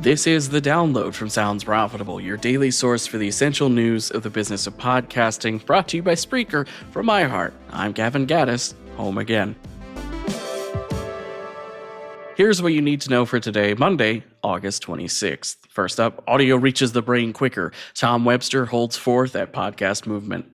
This is The Download from Sounds Profitable, your daily source for the essential news of the business of podcasting, brought to you by Spreaker from iHeart. I'm Gavin Gaddis, home again. Here's what you need to know for today, Monday, August 26th. First up, audio reaches the brain quicker. Tom Webster holds forth at Podcast Movement.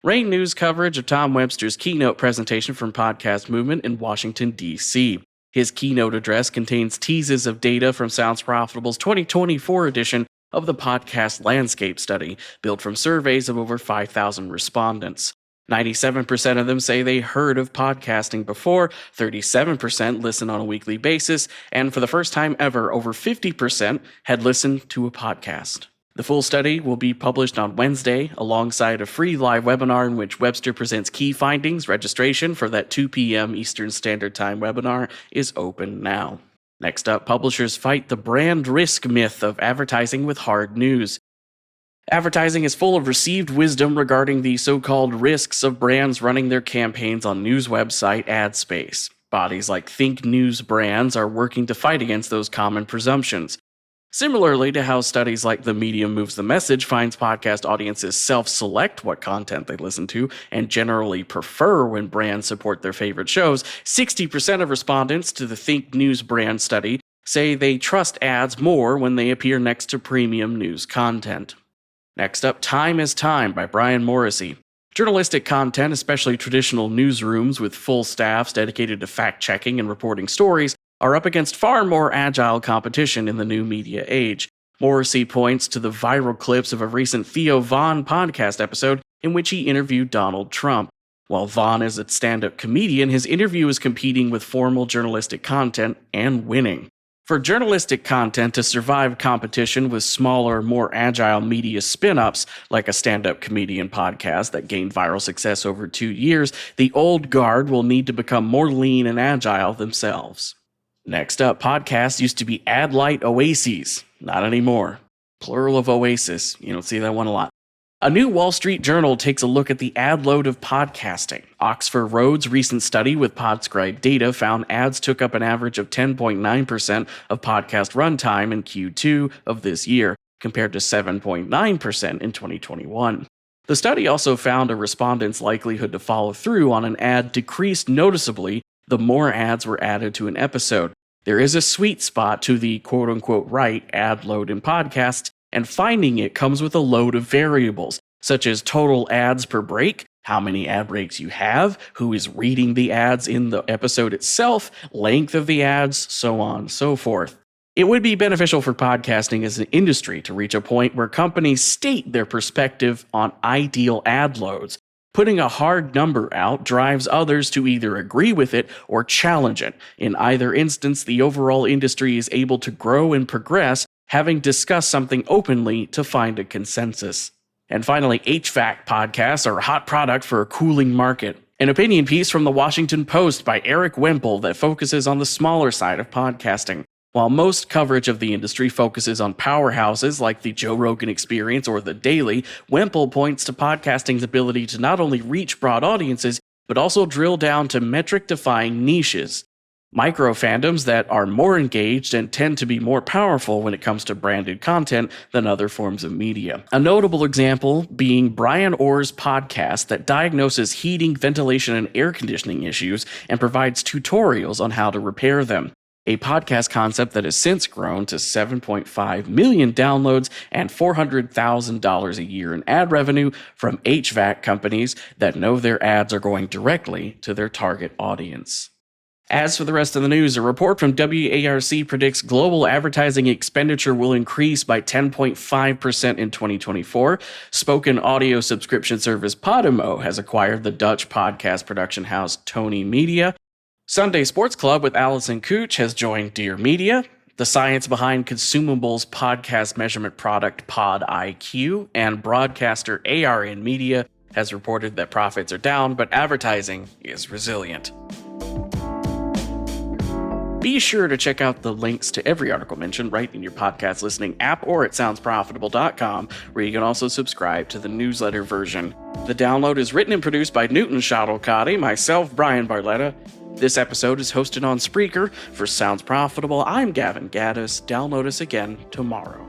Rain News coverage of Tom Webster's keynote presentation from Podcast Movement in Washington, D.C. His keynote address contains teases of data from Sounds Profitable's 2024 edition of the Podcast Landscape Study, built from surveys of over 5,000 respondents. 97% of them say they heard of podcasting before, 37% listen on a weekly basis, and for the first time ever, over 50% had listened to a podcast. The full study will be published on Wednesday alongside a free live webinar in which Webster presents key findings. Registration for that 2 p.m. Eastern Standard Time webinar is open now. Next up, publishers fight the brand risk myth of advertising with hard news. Advertising is full of received wisdom regarding the so-called risks of brands running their campaigns on news website ad space. Bodies like Think News Brands are working to fight against those common presumptions. Similarly to how studies like The Medium Moves the Message finds podcast audiences self-select what content they listen to and generally prefer when brands support their favorite shows, 60% of respondents to the Think News Brand study say they trust ads more when they appear next to premium news content. Next up, Time is Time by Brian Morrissey. Journalistic content, especially traditional newsrooms with full staffs dedicated to fact-checking and reporting stories, are up against far more agile competition in the new media age. Morrissey points to the viral clips of a recent Theo Von podcast episode in which he interviewed Donald Trump. While Von is a stand-up comedian, his interview is competing with formal journalistic content and winning. For journalistic content to survive competition with smaller, more agile media spin-ups, like a stand-up comedian podcast that gained viral success over 2 years, the old guard will need to become more lean and agile themselves. Next up, podcasts used to be ad-light oases. Not anymore. Plural of oasis. You don't see that one a lot. A new Wall Street Journal takes a look at the ad load of podcasting. Oxford Road's recent study with Podscribe data found ads took up an average of 10.9% of podcast runtime in Q2 of this year, compared to 7.9% in 2021. The study also found a respondent's likelihood to follow through on an ad decreased noticeably the more ads were added to an episode. There is a sweet spot to the quote-unquote right ad load in podcasts, and finding it comes with a load of variables, such as total ads per break, how many ad breaks you have, who is reading the ads in the episode itself, length of the ads, so on and so forth. It would be beneficial for podcasting as an industry to reach a point where companies state their perspective on ideal ad loads. Putting a hard number out drives others to either agree with it or challenge it. In either instance, the overall industry is able to grow and progress, having discussed something openly to find a consensus. And finally, HVAC podcasts are a hot product for a cooling market. An opinion piece from the Washington Post by Eric Wemple that focuses on the smaller side of podcasting. While most coverage of the industry focuses on powerhouses like the Joe Rogan Experience or The Daily, Wemple points to podcasting's ability to not only reach broad audiences, but also drill down to metric-defying niches. Micro-fandoms that are more engaged and tend to be more powerful when it comes to branded content than other forms of media. A notable example being Brian Orr's podcast that diagnoses heating, ventilation, and air conditioning issues and provides tutorials on how to repair them. A podcast concept that has since grown to 7.5 million downloads and $400,000 a year in ad revenue from HVAC companies that know their ads are going directly to their target audience. As for the rest of the news, a report from WARC predicts global advertising expenditure will increase by 10.5% in 2024. Spoken audio subscription service Podimo has acquired the Dutch podcast production house Tony Media. Sunday Sports Club with Allison Cooch has joined Dear Media. The science behind consumables podcast measurement product PodIQ and broadcaster ARN Media has reported that profits are down, but advertising is resilient. Be sure to check out the links to every article mentioned right in your podcast listening app or at soundsprofitable.com, where you can also subscribe to the newsletter version. The Download is written and produced by Newton Shadowcotty, myself, Brian Barletta. This episode is hosted on Spreaker. For Sounds Profitable, I'm Gavin Gaddis. Download us again tomorrow.